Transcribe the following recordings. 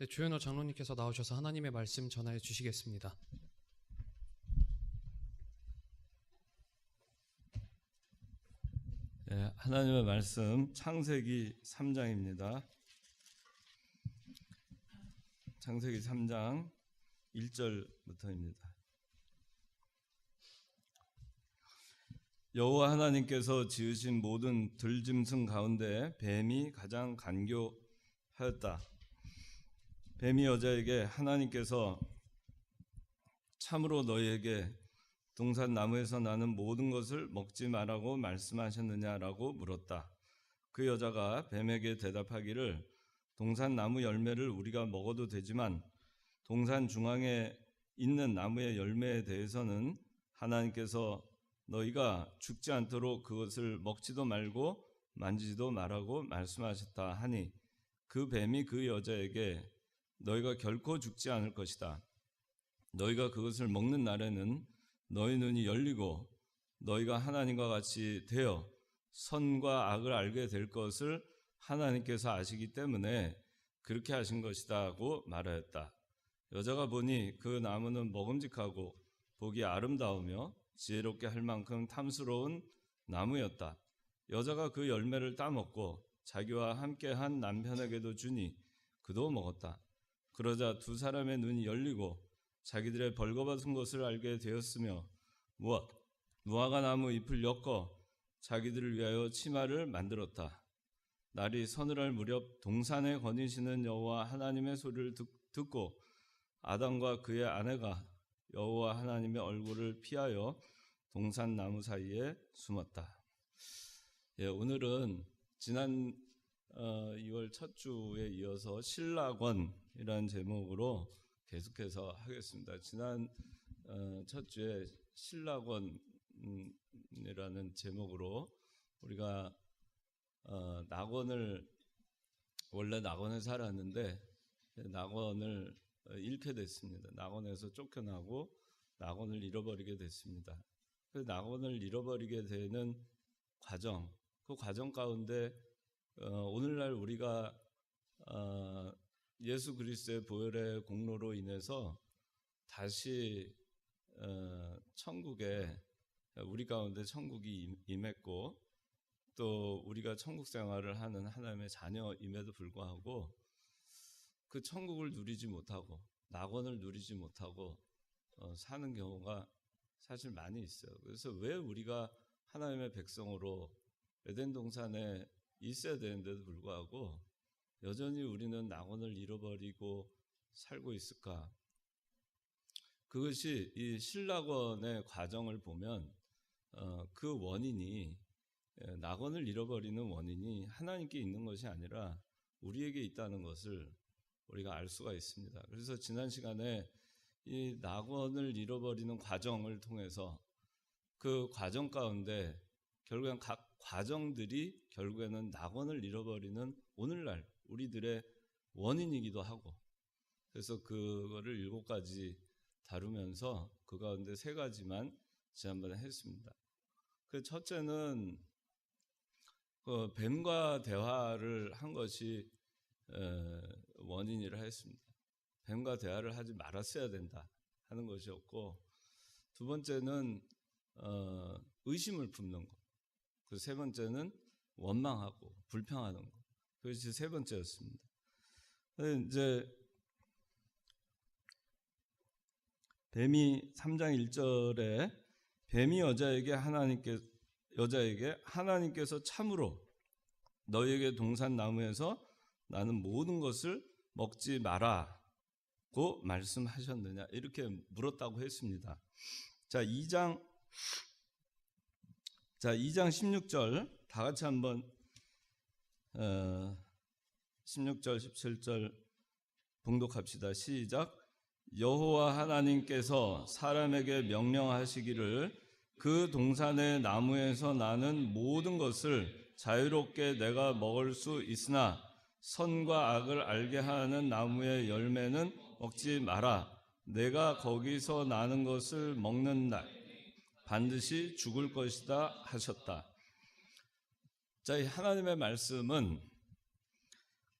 네, 조현호 장로님께서 나오셔서 하나님의 말씀 전하여 주시겠습니다. 네, 하나님의 말씀 창세기 3장입니다. 창세기 3장 1절부터입니다. 여호와 하나님께서 지으신 모든 들짐승 가운데 뱀이 가장 간교하였다. 뱀이 여자에게 하나님께서 참으로 너희에게 동산 나무에서 나는 모든 것을 먹지 말라고 말씀하셨느냐라고 물었다. 그 여자가 뱀에게 대답하기를 동산 나무 열매를 우리가 먹어도 되지만 동산 중앙에 있는 나무의 열매에 대해서는 하나님께서 너희가 죽지 않도록 그것을 먹지도 말고 만지지도 말라고 말씀하셨다 하니 그 뱀이 그 여자에게 너희가 결코 죽지 않을 것이다. 너희가 그것을 먹는 날에는 너희 눈이 열리고 너희가 하나님과 같이 되어 선과 악을 알게 될 것을 하나님께서 아시기 때문에 그렇게 하신 것이다 하고 말하였다. 여자가 보니 그 나무는 먹음직하고 보기 아름다우며 지혜롭게 할 만큼 탐스러운 나무였다. 여자가 그 열매를 따먹고 자기와 함께한 남편에게도 주니 그도 먹었다. 그러자 두 사람의 눈이 열리고 자기들의 벌거벗은 것을 알게 되었으며 무화과 나무 잎을 엮어 자기들을 위하여 치마를 만들었다. 날이 서늘할 무렵 동산에 거니시는 여호와 하나님의 소리를 듣고 아담과 그의 아내가 여호와 하나님의 얼굴을 피하여 동산 나무 사이에 숨었다. 오늘은 지난 2월 첫 주에 이어서 신락원이라는 제목으로 계속해서 하겠습니다. 지난 첫 주에 신락원이라는 제목으로 우리가 원래 낙원에 살았는데 낙원을 잃게 됐습니다. 낙원에서 쫓겨나고 낙원을 잃어버리게 됐습니다. 그 낙원을 잃어버리게 되는 과정, 그 과정 가운데 오늘날 우리가 예수 그리스도의 보혈의 공로로 인해서 다시 천국에 우리 가운데 천국이 임했고 또 우리가 천국 생활을 하는 하나님의 자녀임에도 불구하고 그 천국을 누리지 못하고 낙원을 누리지 못하고 사는 경우가 사실 많이 있어요. 그래서 왜 우리가 하나님의 백성으로 에덴 동산에 있어야 되는데도 불구하고 여전히 우리는 낙원을 잃어버리고 살고 있을까? 그것이 이 신락원의 과정을 보면 그 원인이 낙원을 잃어버리는 원인이 하나님께 있는 것이 아니라 우리에게 있다는 것을 우리가 알 수가 있습니다. 그래서 지난 시간에 이 낙원을 잃어버리는 과정을 통해서 그 과정 가운데 결국엔 각 과정들이 결국에는 낙원을 잃어버리는 오늘날 우리들의 원인이기도 하고 그래서 그거를 7가지 다루면서 그 가운데 3가지만 지난번에 했습니다. 그 첫째는 그 뱀과 대화를 한 것이 원인이라 했습니다. 뱀과 대화를 하지 말았어야 된다 하는 것이었고 두 번째는 의심을 품는 것, 그 세 번째는 원망하고 불평하는 것, 그것이 세 번째였습니다. 이제 뱀이 3장 1절에 뱀이 여자에게 하나님께서 참으로 너희에게 동산 나무에서 나는 모든 것을 먹지 마라고 말씀하셨느냐 이렇게 물었다고 했습니다. 자, 2장 16절 다 같이 한번 16절 17절 봉독합시다. 시작. 여호와 하나님께서 사람에게 명령하시기를 그 동산의 나무에서 나는 모든 것을 자유롭게 내가 먹을 수 있으나 선과 악을 알게 하는 나무의 열매는 먹지 마라. 내가 거기서 나는 것을 먹는 날 반드시 죽을 것이다 하셨다. 자, 이 하나님의 말씀은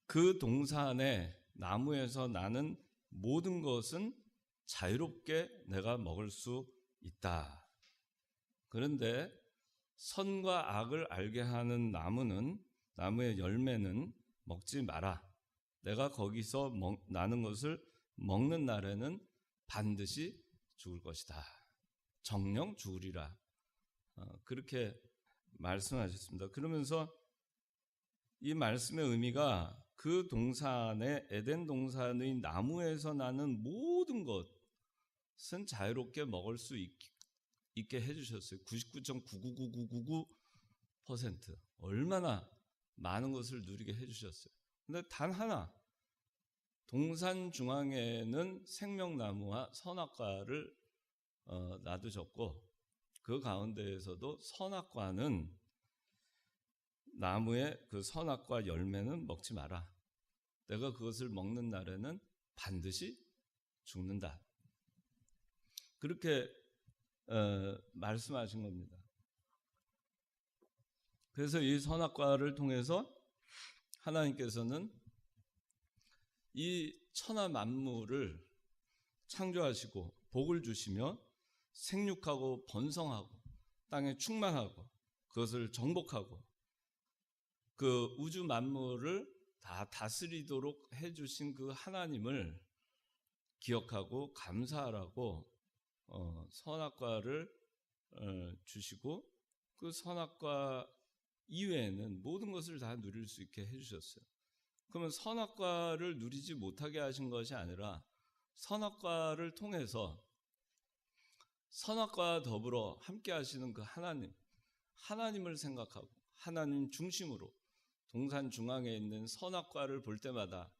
그 동산에 나무에서 나는 모든 것은 자유롭게 내가 먹을 수 있다. 그런데 선과 악을 알게 하는 나무의 열매는 먹지 마라. 내가 거기서 나는 것을 먹는 날에는 반드시 죽을 것이다. 정령 죽으리라. 그렇게 말씀하셨습니다. 그러면서 이 말씀의 의미가 그 동산의 에덴 동산의 나무에서 나는 모든 것은 자유롭게 먹을 수 있게 해주셨어요. 99.99999% 얼마나 많은 것을 누리게 해주셨어요. 근데 단 하나, 동산 중앙에는 생명나무와 선악과를 놔두셨고, 그 가운데에서도 선악과는 나무의 그 선악과 열매는 먹지 마라. 내가 그것을 먹는 날에는 반드시 죽는다. 그렇게 말씀하신 겁니다. 그래서 이 선악과를 통해서 하나님께서는 이 천하 만물을 창조하시고 복을 주시며 생육하고 번성하고 땅에 충만하고 그것을 정복하고 그 우주 만물을 다 다스리도록 해주신 그 하나님을 기억하고 감사하라고 선악과를 주시고 그 선악과 이외에는 모든 것을 다 누릴 수 있게 해주셨어요. 그러면 선악과를 누리지 못하게 하신 것이 아니라 선악과를 통해서 선악과와 더불어 함께 하시는 그 하나님을 생각하고 하나님 중심으로 동산 중앙에 있는 선악과를 볼 때마다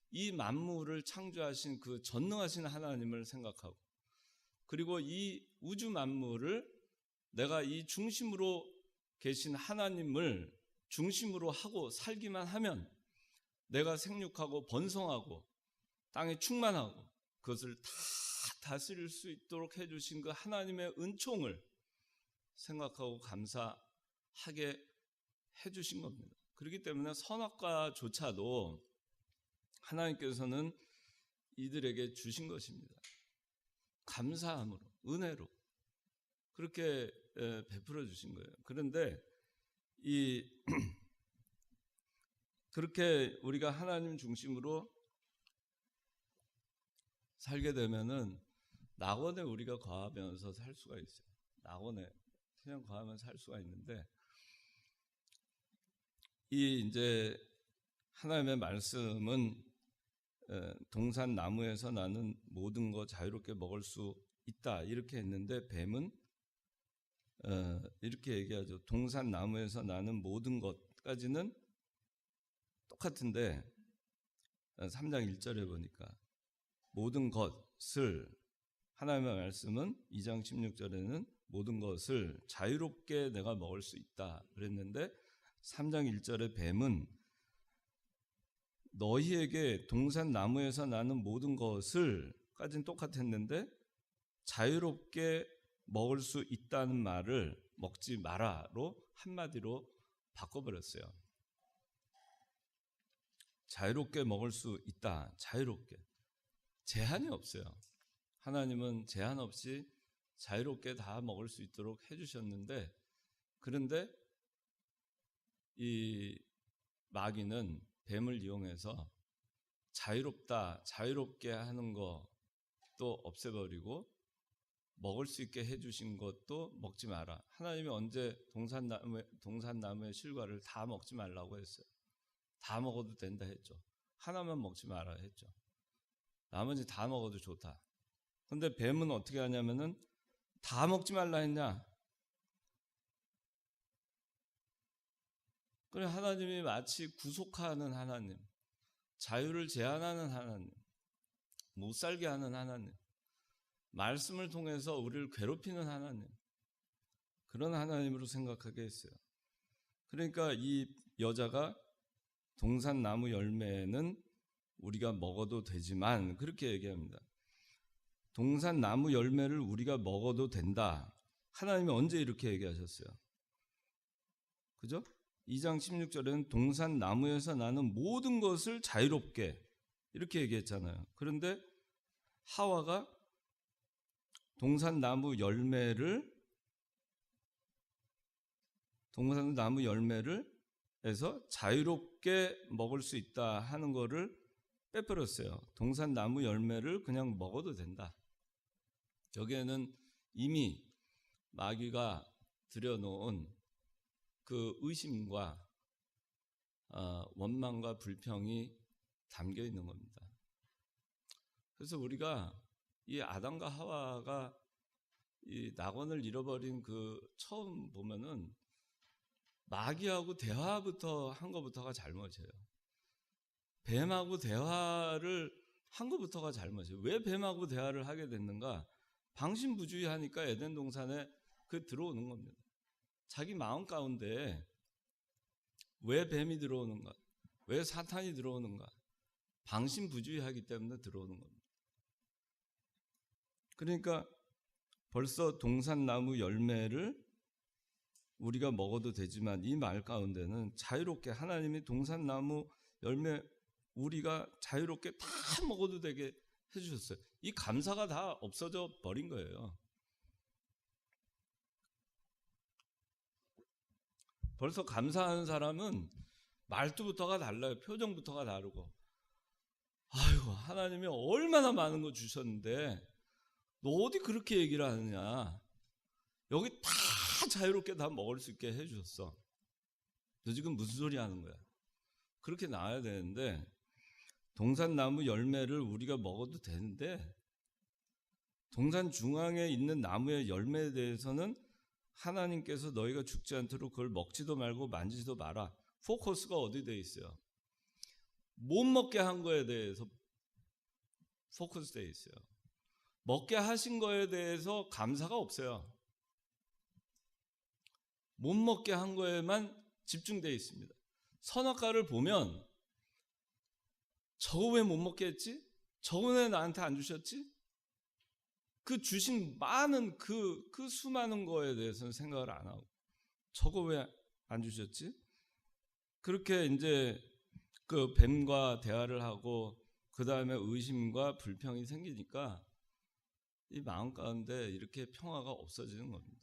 이 만물을 창조하신 그 전능하신 하나님을 생각하고 그리고 이 우주 만물을 내가 이 중심으로 계신 하나님을 중심으로 하고 살기만 하면 내가 생육하고 번성하고 땅에 충만하고 그것을 다 다스릴 수 있도록 해주신 그 하나님의 은총을 생각하고 감사하게 해주신 겁니다. 그렇기 때문에 선악과조차도 하나님께서는 이들에게 주신 것입니다. 감사함으로, 은혜로 그렇게 베풀어 주신 거예요. 그런데 그렇게 우리가 하나님 중심으로 살게 되면은 낙원에 우리가 거하면서 살 수가 있어요. 낙원에 그냥 거하면서 살 수가 있는데 이제 하나님의 말씀은 동산 나무에서 나는 모든 거 자유롭게 먹을 수 있다 이렇게 했는데 뱀은 이렇게 얘기하죠. 동산 나무에서 나는 모든 것까지는 똑같은데 3장 1절에 보니까 모든 것을 하나님의 말씀은 2장 16절에는 모든 것을 자유롭게 내가 먹을 수 있다 그랬는데 3장 1절에 뱀은 너희에게 동산 나무에서 나는 모든 것을 까지는 똑같았는데 자유롭게 먹을 수 있다는 말을 먹지 마라로 한마디로 바꿔버렸어요. 자유롭게 먹을 수 있다. 자유롭게. 제한이 없어요. 하나님은 제한 없이 자유롭게 다 먹을 수 있도록 해주셨는데 그런데 이 마귀는 뱀을 이용해서 자유롭게 하는 것도 없애버리고 먹을 수 있게 해주신 것도 먹지 마라. 하나님이 언제 동산나무의 실과를 다 먹지 말라고 했어요. 다 먹어도 된다 했죠. 하나만 먹지 마라 했죠. 나머지 다 먹어도 좋다. 근데 뱀은 어떻게 하냐면은 다 먹지 말라 했냐? 그래 하나님이 마치 구속하는 하나님, 자유를 제한하는 하나님, 못 살게 하는 하나님, 말씀을 통해서 우리를 괴롭히는 하나님, 그런 하나님으로 생각하게 했어요. 그러니까 이 여자가 동산나무 열매는 우리가 먹어도 되지만 그렇게 얘기합니다. 동산나무 열매를 우리가 먹어도 된다. 하나님이 언제 이렇게 얘기하셨어요? 그죠? 2장 16절에는 동산나무에서 나는 모든 것을 자유롭게 이렇게 얘기했잖아요. 그런데 하와가 동산나무 열매를 해서 자유롭게 먹을 수 있다 하는 거를 빼버렸어요. 동산나무 열매를 그냥 먹어도 된다. 여기에는 이미 마귀가 들여놓은 그 의심과 원망과 불평이 담겨 있는 겁니다. 그래서 우리가 이 아담과 하와가 이 낙원을 잃어버린 그 처음 보면은 마귀하고 대화부터 한 것부터가 잘못이에요. 뱀하고 대화를 한 것부터가 잘못이에요. 왜 뱀하고 대화를 하게 됐는가? 방심부주의하니까 에덴 동산에 들어오는 겁니다. 자기 마음 가운데 왜 뱀이 들어오는가? 왜 사탄이 들어오는가? 방심부주의하기 때문에 들어오는 겁니다. 그러니까 벌써 동산나무 열매를 우리가 먹어도 되지만 이 말 가운데는 자유롭게 하나님이 동산나무 열매 우리가 자유롭게 다 먹어도 되게 해주셨어요. 이 감사가 다 없어져 버린 거예요. 벌써 감사하는 사람은 말투부터가 달라요. 표정부터가 다르고. 아이고, 하나님이 얼마나 많은 거 주셨는데 너 어디 그렇게 얘기를 하느냐. 여기 다 자유롭게 다 먹을 수 있게 해주셨어. 너 지금 무슨 소리 하는 거야? 그렇게 나와야 되는데 동산나무 열매를 우리가 먹어도 되는데 동산 중앙에 있는 나무의 열매에 대해서는 하나님께서 너희가 죽지 않도록 그걸 먹지도 말고 만지지도 마라. 포커스가 어디 돼 있어요? 못 먹게 한 거에 대해서 포커스 돼 있어요. 먹게 하신 거에 대해서 감사가 없어요. 못 먹게 한 거에만 집중되어 있습니다. 선악과를 보면 저거 왜 못 먹게 했지? 저거 왜 나한테 안 주셨지? 그 주신 많은 그 수많은 거에 대해서는 생각을 안 하고 저거 왜 안 주셨지? 그렇게 이제 그 뱀과 대화를 하고 그 다음에 의심과 불평이 생기니까 이 마음 가운데 이렇게 평화가 없어지는 겁니다.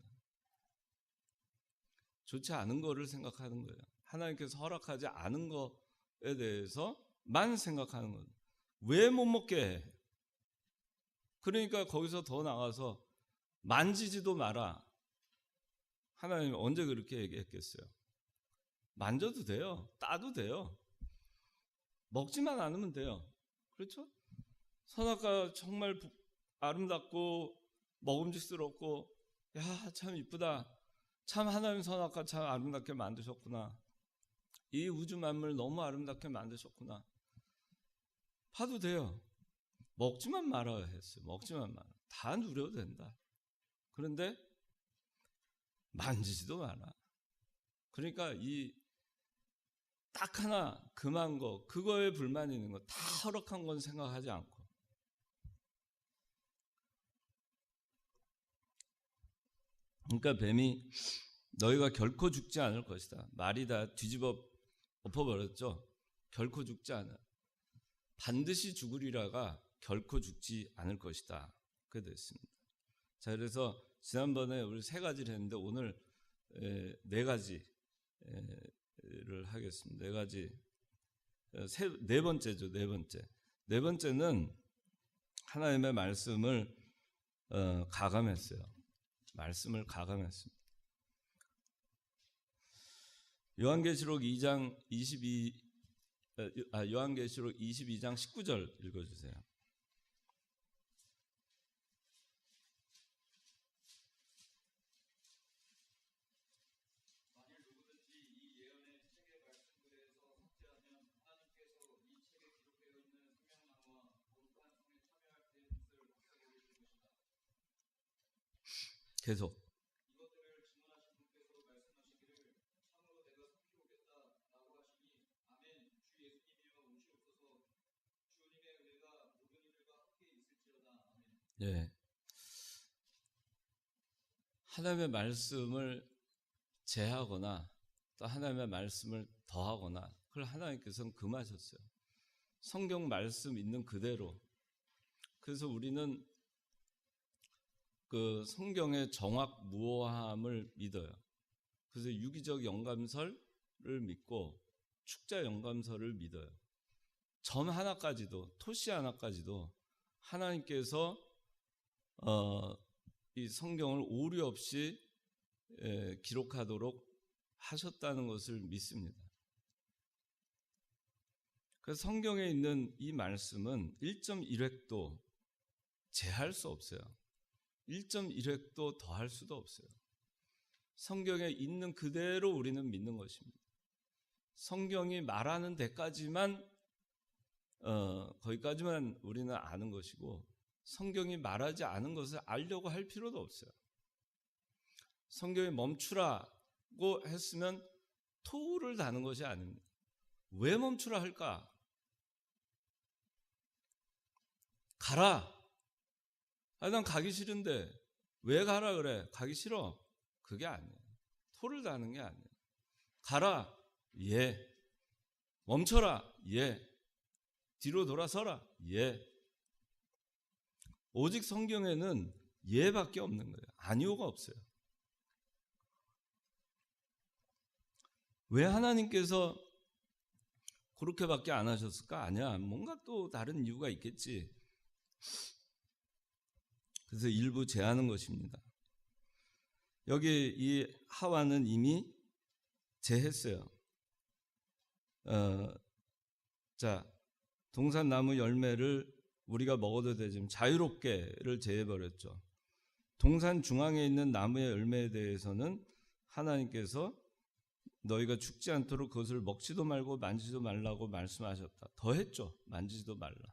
좋지 않은 거를 생각하는 거예요. 하나님께서 허락하지 않은 거에 대해서만 생각하는 거예요. 왜 못 먹게 해? 그러니까 거기서 더 나가서 만지지도 마라. 하나님이 언제 그렇게 얘기했겠어요? 만져도 돼요. 따도 돼요. 먹지만 않으면 돼요. 그렇죠? 선악과 정말 아름답고 먹음직스럽고 야, 참 이쁘다. 참 하나님 선악과 참 아름답게 만드셨구나. 이 우주 만물 너무 아름답게 만드셨구나. 봐도 돼요. 먹지만 말아야 했어요. 먹지만 말아. 다 누려도 된다. 그런데 만지지도 마라. 그러니까 이 딱 하나 금한 거, 그거에 불만이 있는 거 다 허락한 건 생각하지 않고. 그러니까 뱀이 너희가 결코 죽지 않을 것이다. 말이 다 뒤집어 엎어버렸죠. 결코 죽지 않아. 반드시 죽으리라가 결코 죽지 않을 것이다. 그렇게 됐습니다. 자, 그래서 지난번에 우리 3가지를 했는데 오늘 4가지를 하겠습니다. 4가지. 네 번째죠. 네 번째는 하나님의 말씀을 가감했어요. 말씀을 가감했습니다. 요한계시록 22장 19절 읽어주세요. 계속. 예. 하나님의 말씀을 제하거나 또 하나님의 말씀을 더하거나 그걸 하나님께서는 금하셨어요. 성경 말씀 있는 그대로. 그래서 우리는 그 성경의 정확무오함을 믿어요. 그래서 유기적 영감설을 믿고 축자 영감설을 믿어요. 점 하나까지도, 토시 하나까지도 하나님께서 이 성경을 오류 없이 기록하도록 하셨다는 것을 믿습니다. 그래서 성경에 있는 이 말씀은 1.1획도 제할 수 없어요. 1.1획도 더할 수도 없어요. 성경에 있는 그대로 우리는 믿는 것입니다. 성경이 말하는 데까지만 거기까지만 우리는 아는 것이고, 성경이 말하지 않은 것을 알려고 할 필요도 없어요. 성경이 멈추라고 했으면 토를 다는 것이 아닙니다. 왜 멈추라 할까? 가라. 난 가기 싫은데 왜 가라 그래? 가기 싫어. 그게 아니에요. 토를 다는 게 아니에요. 가라. 예. 멈춰라. 예. 뒤로 돌아서라. 예. 오직 성경에는 예밖에 없는 거예요. 아니오가 없어요. 왜 하나님께서 그렇게밖에 안 하셨을까? 아니야. 뭔가 또 다른 이유가 있겠지. 그래서 일부 제하는 것입니다. 여기 이 하와는 이미 제했어요. 자, 동산나무 열매를 우리가 먹어도 되지만 자유롭게를 제해버렸죠. 동산 중앙에 있는 나무의 열매에 대해서는 하나님께서 너희가 죽지 않도록 그것을 먹지도 말고 만지지도 말라고 말씀하셨다. 더 했죠. 만지지도 말라.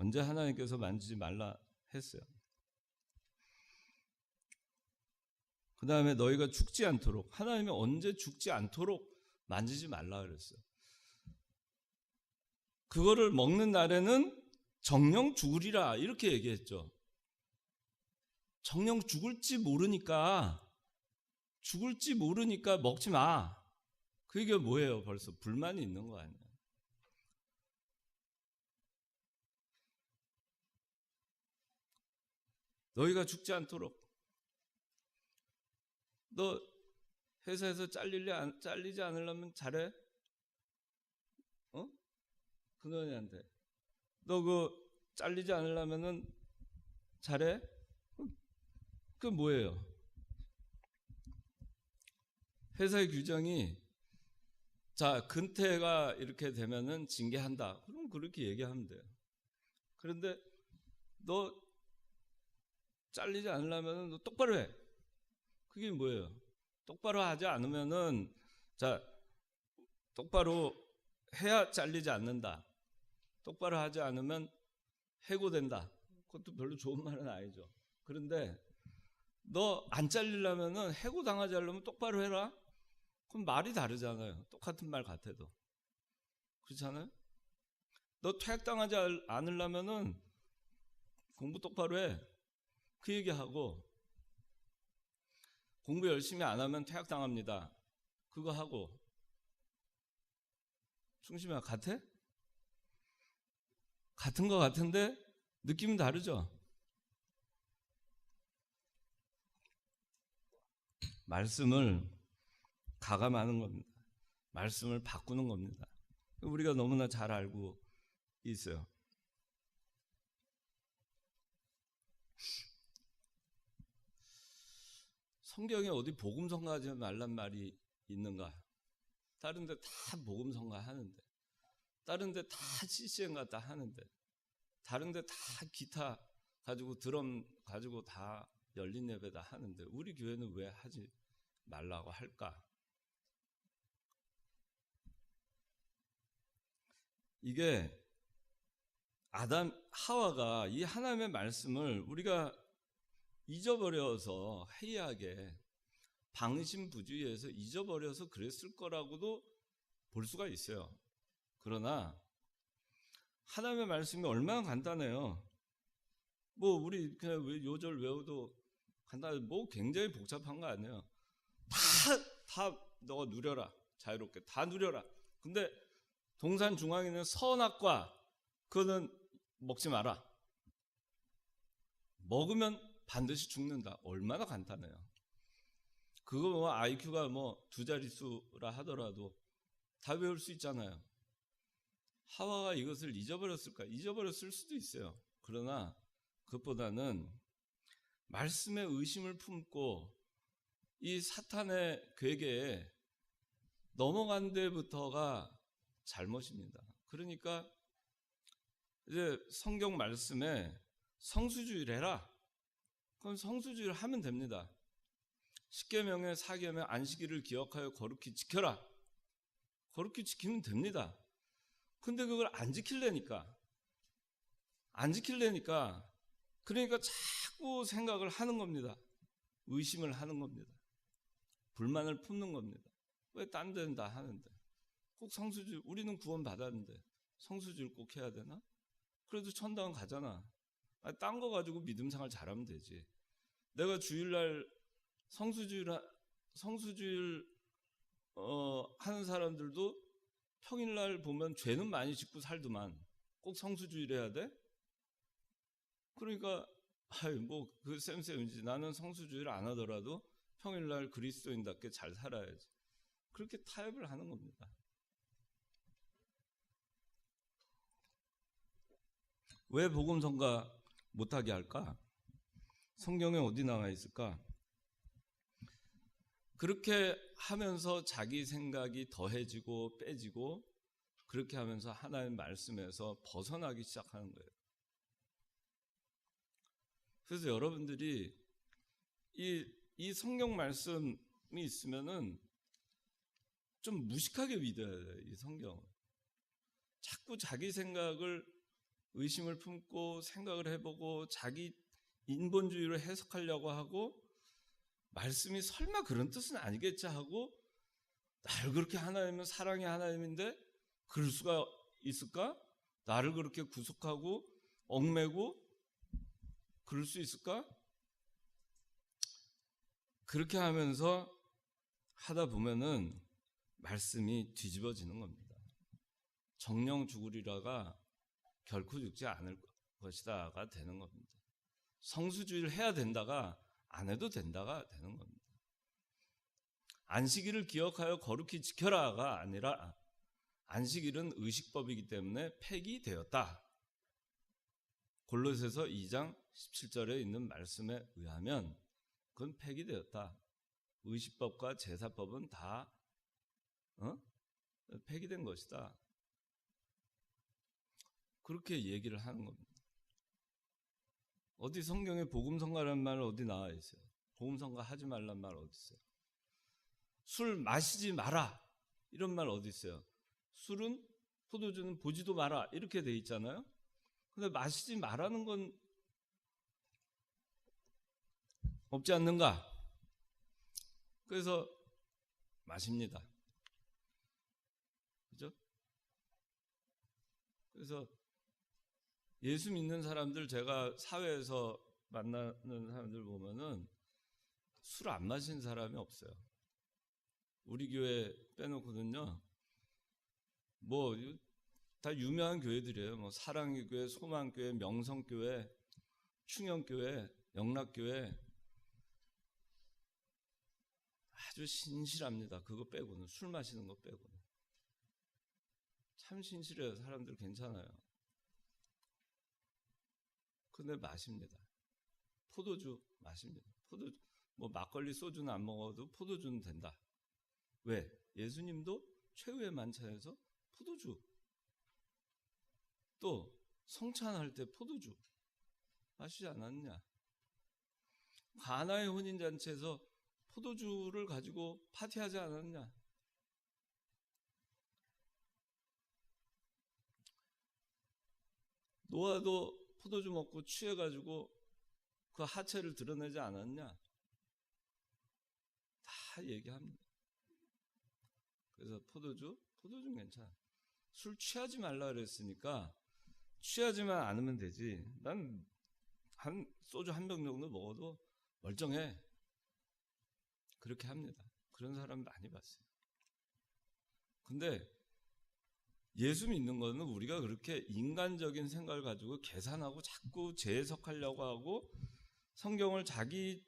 언제 하나님께서 만지지 말라 했어요. 그 다음에 너희가 죽지 않도록, 하나님이 언제 죽지 않도록 만지지 말라 그랬어요. 그거를 먹는 날에는 정령 죽으리라 이렇게 얘기했죠. 정령 죽을지 모르니까 먹지 마. 그게 뭐예요? 벌써 불만이 있는 거 아니에요? 너희가 죽지 않도록. 너 회사에서 잘리지 않으려면 잘해? 그놈한테. 너 잘리지 않으려면은 잘해? 그 뭐예요? 회사의 규정이 자, 근태가 이렇게 되면은 징계한다. 그럼 그렇게 얘기하면 돼요. 그런데 너 잘리지 않으려면은 너 똑바로 해. 그게 뭐예요? 똑바로 하지 않으면은 자, 똑바로 해야 잘리지 않는다. 똑바로 하지 않으면 해고된다. 그것도 별로 좋은 말은 아니죠. 그런데 너 안 잘리려면은 해고당하지 않으려면 똑바로 해라. 그럼 말이 다르잖아요. 똑같은 말 같아도. 그렇잖아요? 너 퇴학당하지 않으려면은 공부 똑바로 해. 그 얘기하고, 공부 열심히 안 하면 퇴학당합니다. 그거 하고, 중심이 같아? 같은 거 같은데 느낌은 다르죠? 말씀을 가감하는 겁니다. 말씀을 바꾸는 겁니다. 우리가 너무나 잘 알고 있어요. 성경에 어디 복음 전가하지 말란 말이 있는가? 다른 데 다 복음 전가하는데, 다른 데 다 CCM 갖다 하는데, 다른 데 다 기타 가지고 드럼 가지고 다 열린 예배다 하는데 우리 교회는 왜 하지 말라고 할까? 이게 하와가 이 하나님의 말씀을 우리가 잊어버려서 해이하게 방심부주의해서 잊어버려서 그랬을 거라고도 볼 수가 있어요. 그러나 하나님의 말씀이 얼마나 간단해요. 우리 그냥 요절 외워도 간단해. 굉장히 복잡한 거 아니에요. 다 너 누려라. 자유롭게 다 누려라. 근데 동산 중앙에 있는 선악과 그거는 먹지 마라. 먹으면 반드시 죽는다. 얼마나 간단해요. 그거 뭐 IQ가 뭐 2자릿수라 하더라도 다 외울 수 있잖아요. 하와가 이것을 잊어버렸을까? 잊어버렸을 수도 있어요. 그러나 그것보다는 말씀에 의심을 품고 이 사탄의 괴계에 넘어간 데부터가 잘못입니다. 그러니까 이제 성경 말씀에 성수주의를 해라. 그럼 성수주의를 하면 됩니다. 십계명의 4계명 안식일을 기억하여 거룩히 지켜라. 거룩히 지키면 됩니다. 근데 그걸 안 지키려니까 그러니까 자꾸 생각을 하는 겁니다. 의심을 하는 겁니다. 불만을 품는 겁니다. 왜 딴 데는 다 하는데 꼭 성수주의, 우리는 구원 받았는데 성수주의를 꼭 해야 되나? 그래도 천당 가잖아. 딴 거 가지고 믿음 생활 잘하면 되지. 내가 주일날 성수주의를 하는 사람들도 평일날 보면 죄는 많이 짓고 살더만 꼭 성수주의를 해야 돼? 그러니까 뭐 그 쌤쌤이지. 나는 성수주의를 안 하더라도 평일날 그리스도인답게 잘 살아야지. 그렇게 타협을 하는 겁니다. 왜 복음 전가 못하게 할까? 성경에 어디 나와 있을까? 그렇게 하면서 자기 생각이 더해지고 빼지고 그렇게 하면서 하나님 말씀에서 벗어나기 시작하는 거예요. 그래서 여러분들이 이 성경 말씀이 있으면은 좀 무식하게 믿어야 돼요. 이 성경을. 자꾸 자기 생각을 의심을 품고 생각을 해보고 자기 인본주의로 해석하려고 하고 말씀이 설마 그런 뜻은 아니겠지 하고 나를 그렇게 하나님은 사랑의 하나님인데 그럴 수가 있을까? 나를 그렇게 구속하고 얽매고 그럴 수 있을까? 그렇게 하면서 하다 보면은 말씀이 뒤집어지는 겁니다. 정령 죽으리라가 결코 죽지 않을 것이다가 되는 겁니다. 성수주의를 해야 된다가 안 해도 된다가 되는 겁니다. 안식일을 기억하여 거룩히 지켜라가 아니라 안식일은 의식법이기 때문에 폐기되었다. 골로새서 2장 17절에 있는 말씀에 의하면 그건 폐기되었다. 의식법과 제사법은 다 폐기된 것이다. 그렇게 얘기를 하는 겁니다. 어디 성경에 복음성가라는 말 어디 나와 있어요? 복음성가 하지 말란 말 어디 있어요? 술 마시지 마라 이런 말 어디 있어요? 술은 포도주는 보지도 마라 이렇게 돼 있잖아요. 근데 마시지 마라는 건 없지 않는가? 그래서 마십니다. 그죠? 그래서 예수 믿는 사람들 제가 사회에서 만나는 사람들 보면은 술 안 마시는 사람이 없어요. 우리 교회 빼놓고는요. 뭐 다 유명한 교회들이에요. 뭐 사랑의 교회, 소망교회, 명성교회, 충영교회, 영락교회 아주 신실합니다. 그거 빼고는 술 마시는 거 빼고는 참 신실해요. 사람들 괜찮아요. 근데 마십니다. 포도주 마십니다. 포도주 뭐 막걸리 소주는 안 먹어도 포도주는 된다. 왜? 예수님도 최후의 만찬에서 포도주 또 성찬할 때 포도주 마시지 않았느냐? 가나의 혼인잔치에서 포도주를 가지고 파티하지 않았느냐? 노아도 포도주 먹고 취해가지고 그 하체를 드러내지 않았냐? 다 얘기합니다. 그래서 포도주는 괜찮아. 술 취하지 말라 그랬으니까 취하지만 않으면 되지. 난 소주 한 병 정도 먹어도 멀쩡해. 그렇게 합니다. 그런 사람 많이 봤어요. 근데 예수 믿는 거는 우리가 그렇게 인간적인 생각을 가지고 계산하고 자꾸 재해석하려고 하고 성경을 자기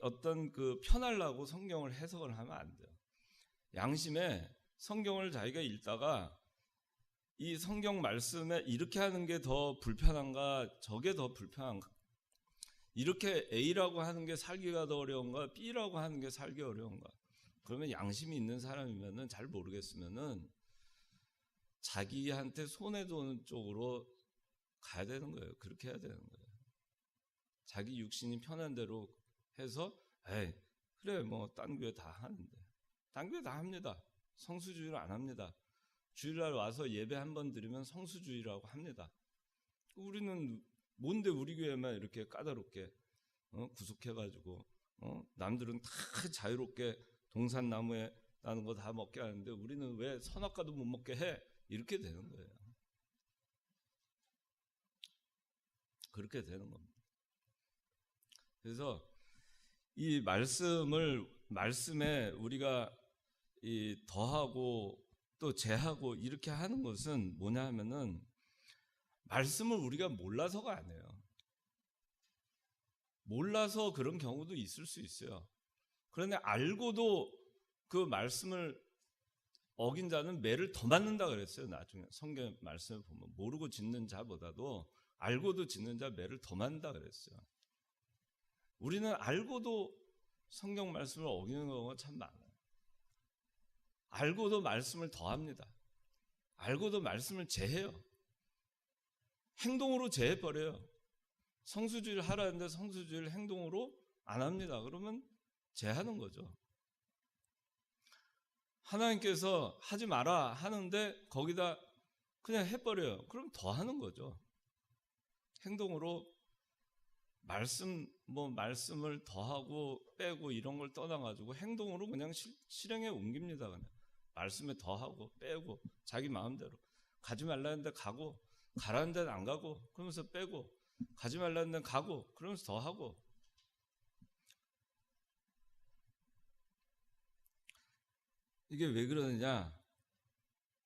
어떤 그 편하려고 성경을 해석을 하면 안 돼요. 양심에 성경을 자기가 읽다가 이 성경 말씀에 이렇게 하는 게 더 불편한가, 저게 더 불편한가, 이렇게 A라고 하는 게 살기가 더 어려운가, B라고 하는 게 살기 어려운가, 그러면 양심이 있는 사람이면은 잘 모르겠으면은 자기한테 손해도는 쪽으로 가야 되는 거예요. 그렇게 해야 되는 거예요. 자기 육신이 편한 대로 해서 에이 그래 뭐 딴 교회 다 하는데, 딴 교회 다 합니다. 성수주의를 안 합니다. 주일날 와서 예배 한 번 드리면 성수주의라고 합니다. 우리는 뭔데 우리 교회만 이렇게 까다롭게 구속해가지고 남들은 다 자유롭게 동산나무에 나는 거 다 먹게 하는데 우리는 왜 선악과도 못 먹게 해? 이렇게 되는 거예요. 그렇게 되는 겁니다. 그래서 이 말씀에 우리가 이 더하고 또 제하고 이렇게 하는 것은 뭐냐 하면은 말씀을 우리가 몰라서가 아니에요. 몰라서 그런 경우도 있을 수 있어요. 그런데 알고도 그 말씀을 어긴 자는 매를 더 맞는다 그랬어요. 나중에 성경 말씀을 보면 모르고 짓는 자보다도 알고도 짓는 자 매를 더 맞는다 그랬어요. 우리는 알고도 성경 말씀을 어기는 경우가 참 많아요. 알고도 말씀을 더합니다. 알고도 말씀을 제해요. 행동으로 제해버려요. 성수주의를 하라는데 성수주의를 행동으로 안 합니다. 그러면 제하는 거죠. 하나님께서 하지 마라 하는데 거기다 그냥 해버려요. 그럼 더 하는 거죠. 행동으로 말씀을 더하고 빼고 이런 걸 떠나가지고 행동으로 그냥 실행에 옮깁니다. 그냥 말씀에 더하고 빼고 자기 마음대로 가지 말라는 데 가고 가라는 데는 안 가고 그러면서 빼고 가지 말라는 데는 가고 그러면서 더하고. 이게 왜 그러느냐?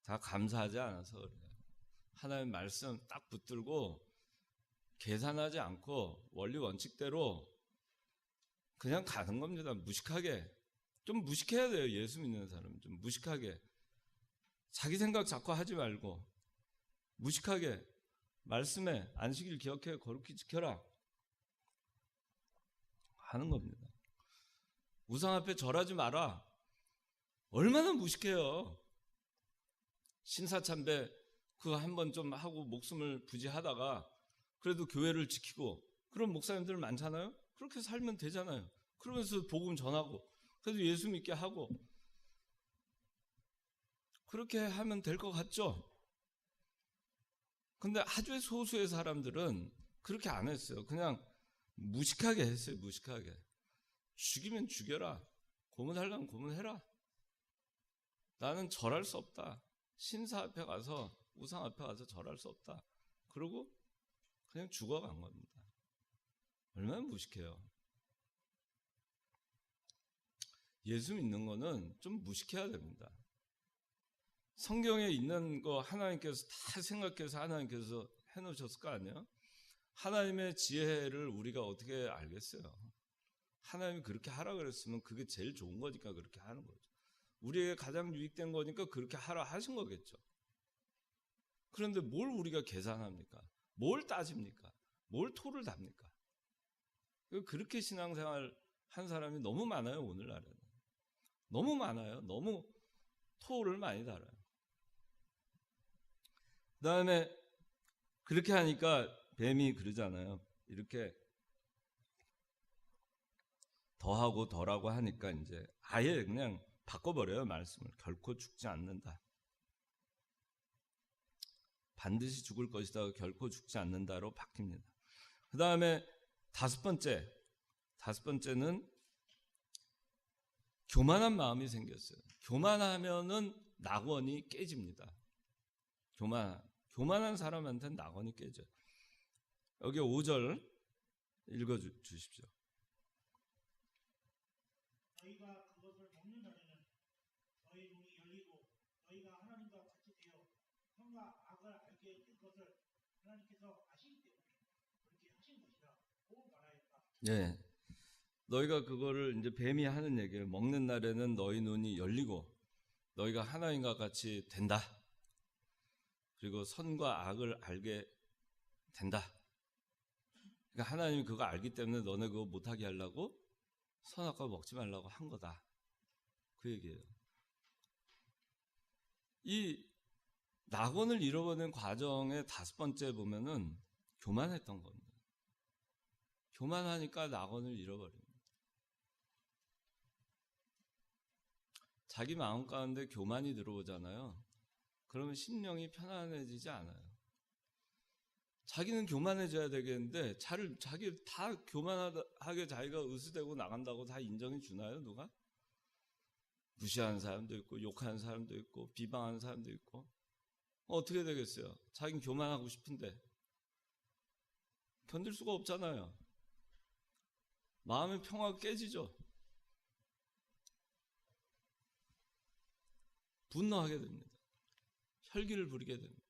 다 감사하지 않아서 그래요. 하나님 말씀 딱 붙들고 계산하지 않고 원리 원칙대로 그냥 가는 겁니다. 무식하게. 좀 무식해야 돼요. 예수 믿는 사람은 좀 무식하게. 자기 생각 자꾸 하지 말고 무식하게 말씀에 안식일 기억해 거룩히 지켜라 하는 겁니다. 우상 앞에 절하지 마라. 얼마나 무식해요. 신사참배 그거 한번 좀 하고 목숨을 부지하다가 그래도 교회를 지키고 그런 목사님들 많잖아요. 그렇게 살면 되잖아요. 그러면서 복음 전하고 그래도 예수 믿게 하고 그렇게 하면 될 것 같죠? 근데 아주 소수의 사람들은 그렇게 안 했어요. 그냥 무식하게 했어요. 무식하게. 죽이면 죽여라. 고문하려면 고문해라. 나는 절할 수 없다. 신사 앞에 가서 우상 앞에 가서 절할 수 없다. 그러고 그냥 죽어간 겁니다. 얼마나 무식해요. 예수 믿는 거는 좀 무식해야 됩니다. 성경에 있는 거 하나님께서 다 생각해서 하나님께서 해놓으셨을 거 아니에요? 하나님의 지혜를 우리가 어떻게 알겠어요? 하나님이 그렇게 하라 그랬으면 그게 제일 좋은 거니까 그렇게 하는 거죠. 우리에게 가장 유익된 거니까 그렇게 하라 하신 거겠죠. 그런데 뭘 우리가 계산합니까? 뭘 따집니까? 뭘 토를 답니까? 그렇게 신앙생활 한 사람이 너무 많아요. 오늘날에는. 너무 많아요. 너무 토를 많이 달아요. 그 다음에 그렇게 하니까 뱀이 그러잖아요. 이렇게 더하고 덜하고 하니까 이제 아예 그냥 바꿔버려요. 말씀을. 결코 죽지 않는다. 반드시 죽을 것이다. 결코 죽지 않는다로 바뀝니다. 그 다음에 다섯 번째는 교만한 마음이 생겼어요. 교만하면은 낙원이 깨집니다. 교만한 사람한테는 낙원이 깨져요. 여기 5절 읽어주십시오. 너희가 그것을 먹는 날에는 너희 눈이 열리고 너희가 예. 너희가 그거를 이제 뱀이 하는 얘기예요. 먹는 날에는 너희 눈이 열리고 너희가 하나님과 같이 된다. 그리고 선과 악을 알게 된다. 그러니까 하나님이 그거 알기 때문에 너네 그거 못하게 하려고 선악과 먹지 말라고 한 거다. 그 얘기예요. 이 낙원을 잃어버리는 과정의 5번째 보면은 교만했던 겁니다. 교만하니까 낙원을 잃어버립니다. 자기 마음 가운데 교만이 들어오잖아요. 그러면 심령이 편안해지지 않아요. 자기는 교만해져야 되겠는데 자기 다 교만하게 자기가 으스대고 나간다고 다 인정해 주나요? 누가? 무시하는 사람도 있고 욕하는 사람도 있고 비방하는 사람도 있고 어떻게 되겠어요? 자기는 교만하고 싶은데 견딜 수가 없잖아요. 마음의 평화가 깨지죠. 분노하게 됩니다. 혈기를 부리게 됩니다.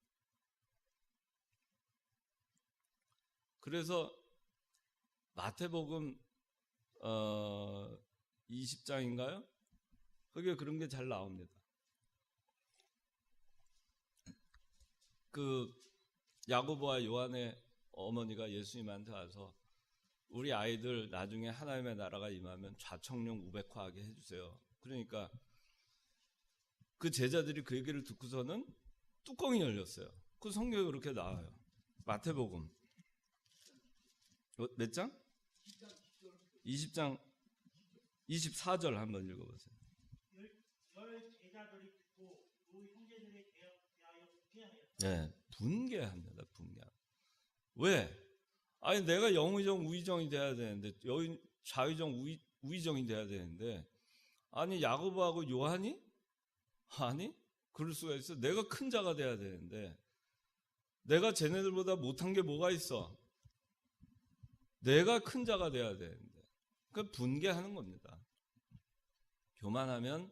그래서 마태복음 20장인가요? 거기에 그런 게 잘 나옵니다. 그 야고보와 요한의 어머니가 예수님한테 와서 우리 아이들 나중에 하나님의 나라가 임하면 좌청룡 우백화하게 해주세요. 그러니까 그 제자들이 그 얘기를 듣고서는 뚜껑이 열렸어요. 그 성경에 그렇게 나와요. 마태복음 몇 장? 20장 24절 한번 읽어보세요. 열 제자들이 듣고 두 형제들에 대하여 분개하였다. 네, 분개합니다. 분개합니다. 왜? 아니 내가 영의정 우의정이 돼야 되는데 좌의정 우의정이 돼야 되는데 아니 야고보하고 요한이? 아니 그럴 수가 있어. 내가 큰 자가 돼야 되는데 내가 쟤네들보다 못한 게 뭐가 있어? 내가 큰 자가 돼야 되는데 그 분개하는 겁니다. 교만하면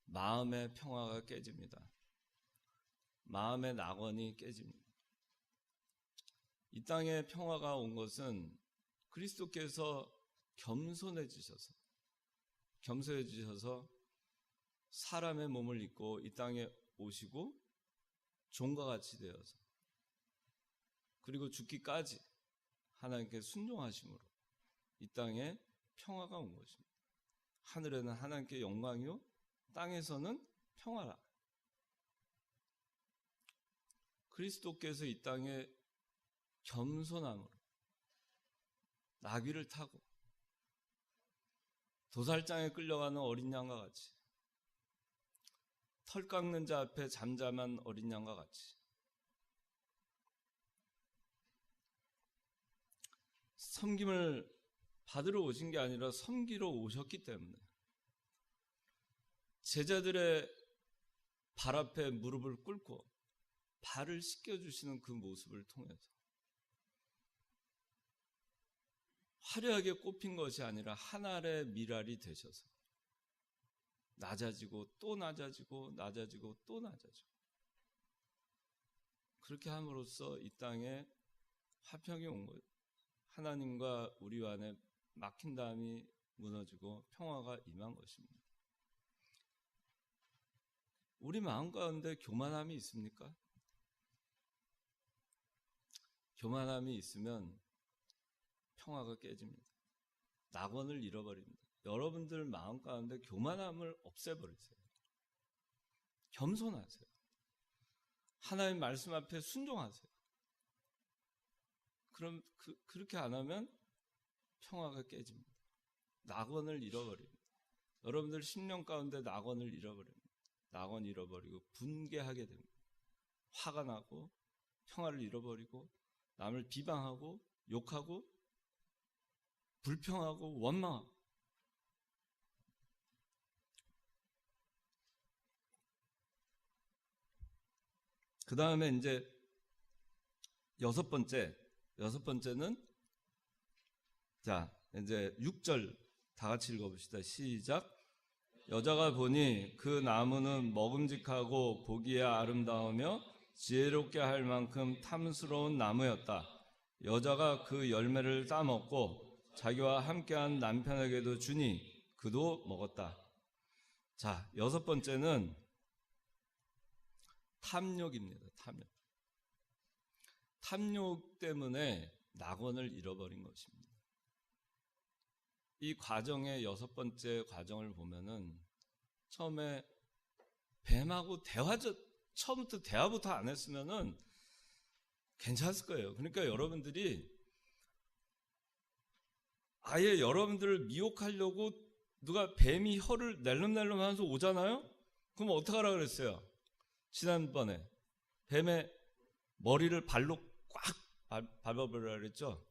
마음의 평화가 깨집니다. 마음의 낙원이 깨집니다. 이 땅에 평화가 온 것은 그리스도께서 겸손해지셔서 사람의 몸을 입고 이 땅에 오시고 종과 같이 되어서 그리고 죽기까지 하나님께 순종하심으로 이 땅에 평화가 온 것입니다. 하늘에는 하나님께 영광이요 땅에서는 평화라. 그리스도께서 이 땅에 겸손함으로 나귀를 타고 도살장에 끌려가는 어린 양과 같이 털 깎는 자 앞에 잠잠한 어린 양과 같이 섬김을 받으러 오신 게 아니라 섬기러 오셨기 때문에 제자들의 발 앞에 무릎을 꿇고 발을 씻겨주시는 그 모습을 통해서 화려하게 꼽힌 것이 아니라 하늘의 미랄이 되셔서 낮아지고 또 낮아지고 낮아지고 또 낮아지고 그렇게 함으로써 이 땅에 화평이 온 거예요. 하나님과 우리 안에 막힌 담이 무너지고 평화가 임한 것입니다. 우리 마음 가운데 교만함이 있습니까? 교만함이 있으면 평화가 깨집니다. 낙원을 잃어버립니다. 여러분들 마음 가운데 교만함을 없애버리세요. 겸손하세요. 하나님 말씀 앞에 순종하세요. 그럼 그렇게 안 하면 평화가 깨집니다. 낙원을 잃어버립니다. 여러분들 심령 가운데 낙원을 잃어버립니다. 낙원 잃어버리고 분개하게 됩니다. 화가 나고 평화를 잃어버리고 남을 비방하고 욕하고 불평하고 원망하고 그 다음에 이제 여섯 번째는 자 이제 6절 다 같이 읽어봅시다. 시작. 여자가 보니 그 나무는 먹음직하고 보기에 아름다우며 지혜롭게 할 만큼 탐스러운 나무였다. 여자가 그 열매를 따먹고 자기와 함께한 남편에게도 주니 그도 먹었다. 자, 6번째는 탐욕입니다. 탐욕. 탐욕 때문에 낙원을 잃어버린 것입니다. 이 과정의 6번째 과정을 보면은 처음에 뱀하고 처음부터 대화부터 안 했으면은 괜찮았을 거예요. 그러니까 여러분들이 아예 여러분들을 미혹하려고 누가 뱀이 혀를 낼름낼름 하면서 오잖아요? 그럼 어떡하라 그랬어요? 지난번에 뱀의 머리를 발로 꽉 밟아버리라 그랬죠?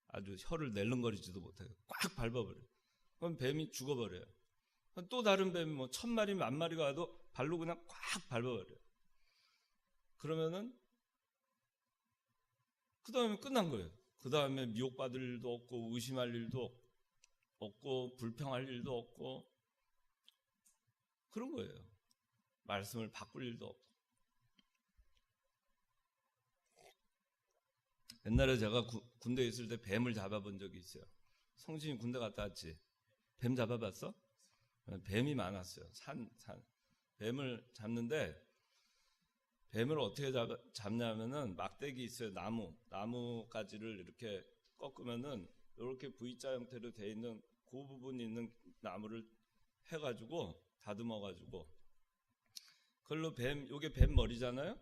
아주 혀를 낼름거리지도 못하게 꽉 밟아버려요. 그럼 뱀이 죽어버려요. 또 다른 뱀이 뭐 1000마리, 10,000마리가 와도 발로 그냥 꽉 밟아버려요. 그러면은 그 다음에 끝난 거예요. 그 다음에 미혹받을 일도 없고 의심할 일도 없고 불평할 일도 없고 그런 거예요. 말씀을 바꿀 일도 없고. 옛날에 제가 군대에 있을 때 뱀을 잡아본 적이 있어요. 성진이 군대 갔다 왔지? 뱀 잡아봤어? 뱀이 많았어요. 뱀을 잡는데 뱀을 어떻게 잡냐면은 막대기 있어요. 나무가지를 이렇게 꺾으면은 이렇게 V자 형태로 되어 있는 그 부분이 있는 나무를 해가지고 다듬어가지고 그걸로 요게 뱀 머리잖아요.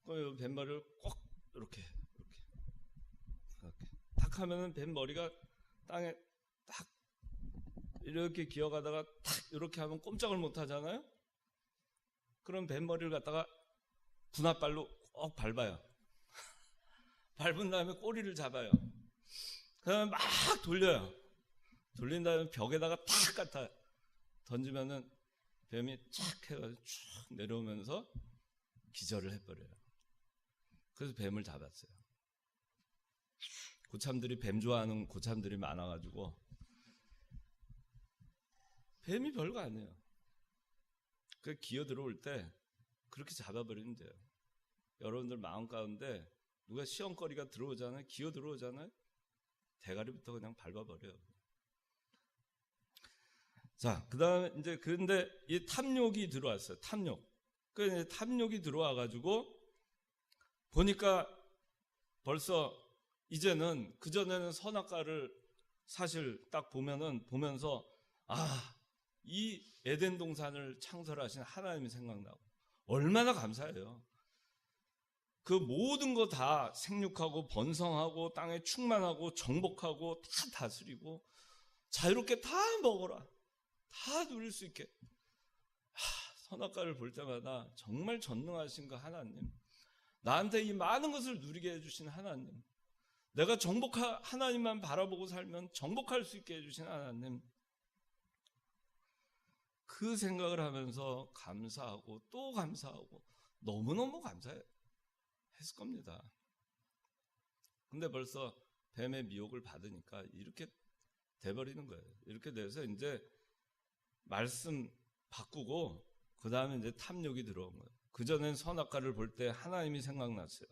그럼 뱀 머리를 꼭 이렇게 탁 하면은 뱀 머리가 땅에 딱 이렇게 기어가다가 탁 이렇게 하면 꼼짝을 못 하잖아요. 그럼 뱀 머리를 갖다가 분합발로 꼭 밟아요. 밟은 다음에 꼬리를 잡아요. 그 다음에 막 돌려요. 돌린 다음에 벽에다가 탁 갖다 던지면은 뱀이 착 해가지고 쭉 내려오면서 기절을 해버려요. 그래서 뱀을 잡았어요. 고참들이 뱀 좋아하는 고참들이 많아가지고 뱀이 별거 아니에요. 그 기어 들어올 때 그렇게 잡아버리면 돼요. 여러분들 마음 가운데 누가 시험거리가 들어오잖아요. 기어 들어오잖아요. 대가리부터 그냥 밟아버려요. 자, 그 다음에 이제 근데 이 탐욕이 들어왔어요. 탐욕. 그 탐욕이 들어와가지고 보니까 벌써 이제는 그전에는 선악과를 사실 딱 보면서 이 에덴 동산을 창설하신 하나님이 생각나고 얼마나 감사해요. 그 모든 거 다 생육하고 번성하고 땅에 충만하고 정복하고 다 다스리고 자유롭게 다 먹어라. 다 누릴 수 있게. 선악과를 볼 때마다 정말 전능하신 그 하나님. 나한테 이 많은 것을 누리게 해주신 하나님. 내가 하나님만 바라보고 살면 정복할 수 있게 해주신 하나님. 그 생각을 하면서 감사하고 또 감사하고 너무너무 감사했을 겁니다. 근데 벌써 뱀의 미혹을 받으니까 이렇게 돼버리는 거예요. 이렇게 돼서 이제 말씀 바꾸고 그 다음에 이제 탐욕이 들어온 거예요. 그전엔 선악과를 볼 때 하나님이 생각났어요.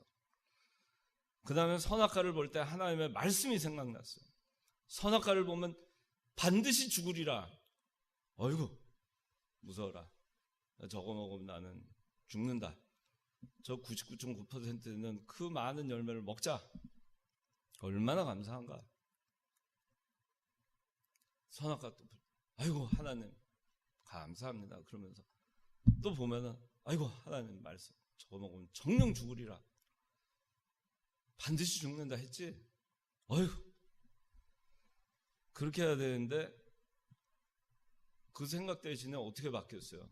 그 다음에 선악과를 볼 때 하나님의 말씀이 생각났어요. 선악과를 보면 반드시 죽으리라. 어이구 무서워라. 저거 먹으면 나는 죽는다. 저 99.9%는 그 많은 열매를 먹자. 얼마나 감사한가. 선악과 또 아이고 하나님 감사합니다. 그러면서 또 보면은 아이고 하나님 말씀 저거 먹으면 정령 죽으리라. 반드시 죽는다 했지. 어휴 그렇게 해야 되는데 그 생각 대신에 어떻게 바뀌었어요?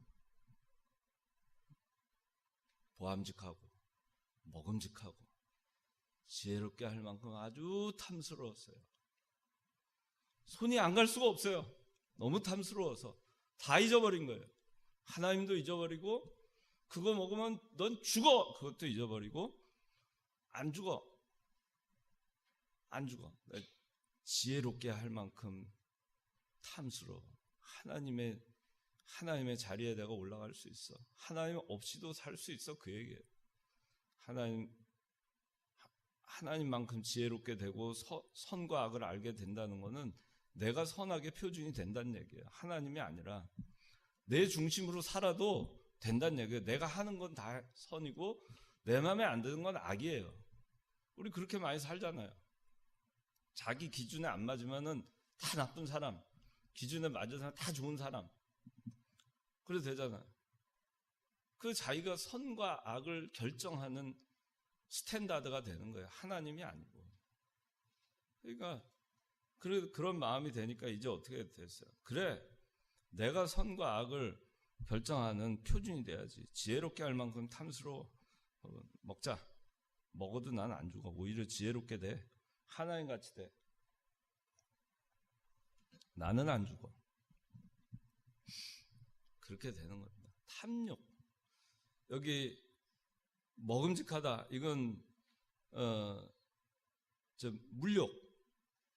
보암직하고 먹음직하고 지혜롭게 할 만큼 아주 탐스러웠어요. 손이 안 갈 수가 없어요. 너무 탐스러워서 다 잊어버린 거예요. 하나님도 잊어버리고 그거 먹으면 넌 죽어 그것도 잊어버리고 안 죽어. 지혜롭게 할 만큼 탐스러워. 하나님의 자리에 내가 올라갈 수 있어. 하나님 없이도 살 수 있어. 그 얘기예요. 하나님만큼 지혜롭게 되고 선과 악을 알게 된다는 것은 내가 선악의 표준이 된다는 얘기예요. 하나님이 아니라 내 중심으로 살아도 된다는 얘기예요. 내가 하는 건 다 선이고 내 마음에 안 드는 건 악이에요. 우리 그렇게 많이 살잖아요. 자기 기준에 안 맞으면은 다 나쁜 사람, 기준에 맞은 사람 다 좋은 사람. 그래도 되잖아요. 그 자기가 선과 악을 결정하는 스탠다드가 되는 거예요. 하나님이 아니고. 그러니까 그런 마음이 되니까 이제 어떻게 됐어요? 그래, 내가 선과 악을 결정하는 표준이 돼야지. 지혜롭게 할 만큼 탐스러워. 먹자. 먹어도 난 안 죽어. 오히려 지혜롭게 돼. 하나님같이 돼. 나는 안 죽어. 그렇게 되는 겁니다. 탐욕. 여기 먹음직하다. 이건 물욕.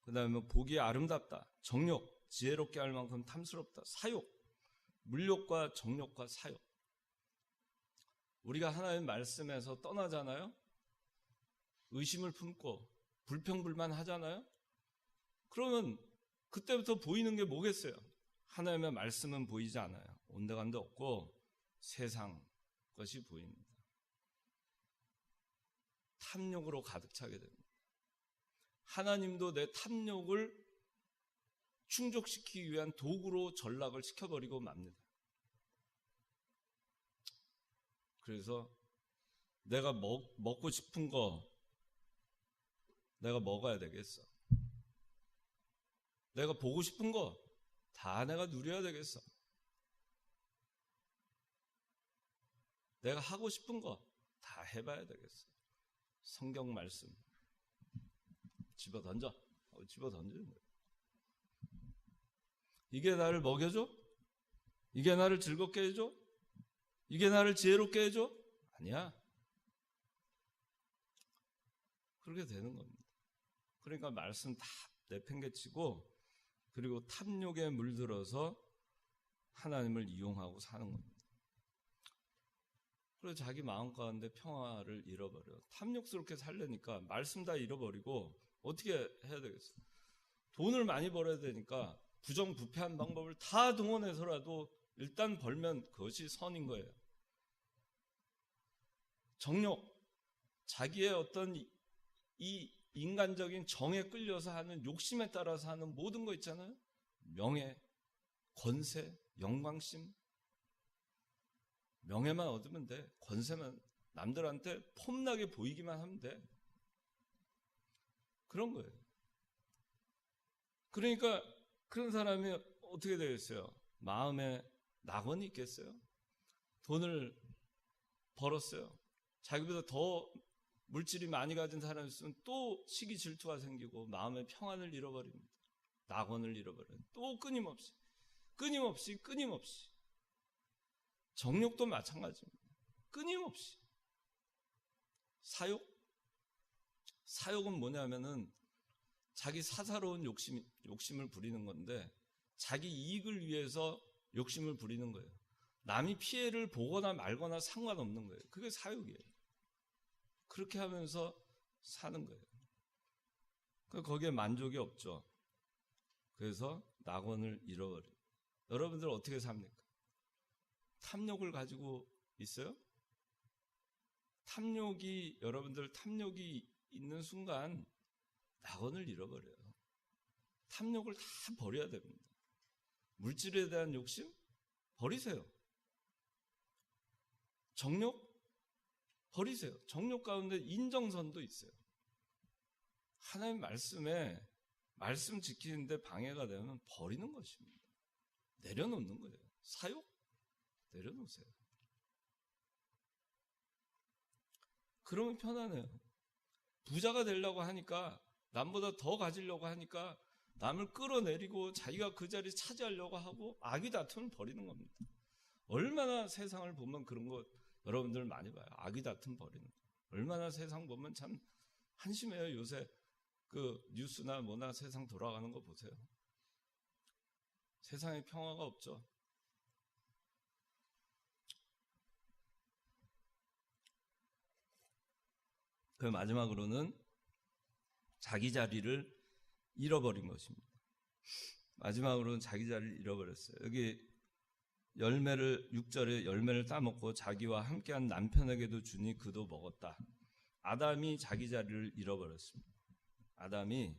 그 다음에 보기에 아름답다. 정욕. 지혜롭게 할 만큼 탐스럽다. 사욕. 물욕과 정욕과 사욕. 우리가 하나님 말씀에서 떠나잖아요. 의심을 품고 불평불만 하잖아요. 그러면 그때부터 보이는 게 뭐겠어요? 하나님의 말씀은 보이지 않아요. 온데간데 없고 세상 것이 보입니다. 탐욕으로 가득 차게 됩니다. 하나님도 내 탐욕을 충족시키기 위한 도구로 전락을 시켜버리고 맙니다. 그래서 내가 먹고 싶은 거 내가 먹어야 되겠어. 내가 보고 싶은 거 다 내가 누려야 되겠어. 내가 하고 싶은 거 다 해봐야 되겠어. 성경 말씀 집어 던지는 거예요. 이게 나를 먹여줘? 이게 나를 즐겁게 해줘? 이게 나를 지혜롭게 해줘? 아니야. 그렇게 되는 겁니다. 그러니까 말씀 다 내팽개치고 그리고 탐욕에 물들어서 하나님을 이용하고 사는 겁니다. 그래서 자기 마음 가운데 평화를 잃어버려요. 탐욕스럽게 살려니까 말씀 다 잃어버리고 어떻게 해야 되겠어요? 돈을 많이 벌어야 되니까 부정부패한 방법을 다 동원해서라도 일단 벌면 그것이 선인 거예요. 정욕, 자기의 어떤 이 인간적인 정에 끌려서 하는 욕심에 따라서 하는 모든 거 있잖아요. 명예, 권세, 영광심. 명예만 얻으면 돼. 권세만 남들한테 폼나게 보이기만 하면 돼. 그런 거예요. 그러니까 그런 사람이 어떻게 되겠어요? 마음에 낙원이 있겠어요? 돈을 벌었어요. 자기보다 더 물질이 많이 가진 사람이 있으면 또 시기 질투가 생기고 마음의 평안을 잃어버립니다. 낙원을 잃어버려요. 또 끊임없이. 정욕도 마찬가지입니다. 끊임없이. 사욕은 뭐냐면은 자기 사사로운 욕심을 부리는 건데 자기 이익을 위해서 욕심을 부리는 거예요. 남이 피해를 보거나 말거나 상관없는 거예요. 그게 사욕이에요. 그렇게 하면서 사는 거예요. 거기에 만족이 없죠. 그래서 낙원을 잃어버려요. 여러분들 어떻게 삽니까? 탐욕을 가지고 있어요? 여러분들 탐욕이 있는 순간 낙원을 잃어버려요. 탐욕을 다 버려야 됩니다. 물질에 대한 욕심? 버리세요. 정욕? 버리세요. 정욕 가운데 인정선도 있어요. 하나님 말씀 지키는데 방해가 되면 버리는 것입니다. 내려놓는 거예요. 사욕? 내려놓으세요. 그러면 편하네요. 부자가 되려고 하니까 남보다 더 가지려고 하니까 남을 끌어내리고 자기가 그 자리 차지하려고 하고 악이 다툼을 버리는 겁니다. 얼마나 세상을 보면 그런 거 여러분들 많이 봐요. 악이 다툼 버리는 거. 얼마나 세상 보면 참 한심해요. 요새 그 뉴스나 뭐나 세상 돌아가는 거 보세요. 세상에 평화가 없죠. 그 마지막으로는 자기 자리를 잃어버린 것입니다. 마지막으로는 자기 자리를 잃어버렸어요. 여기 6절에 열매를 따먹고 자기와 함께한 남편에게도 주니 그도 먹었다. 아담이 자기 자리를 잃어버렸습니다. 아담이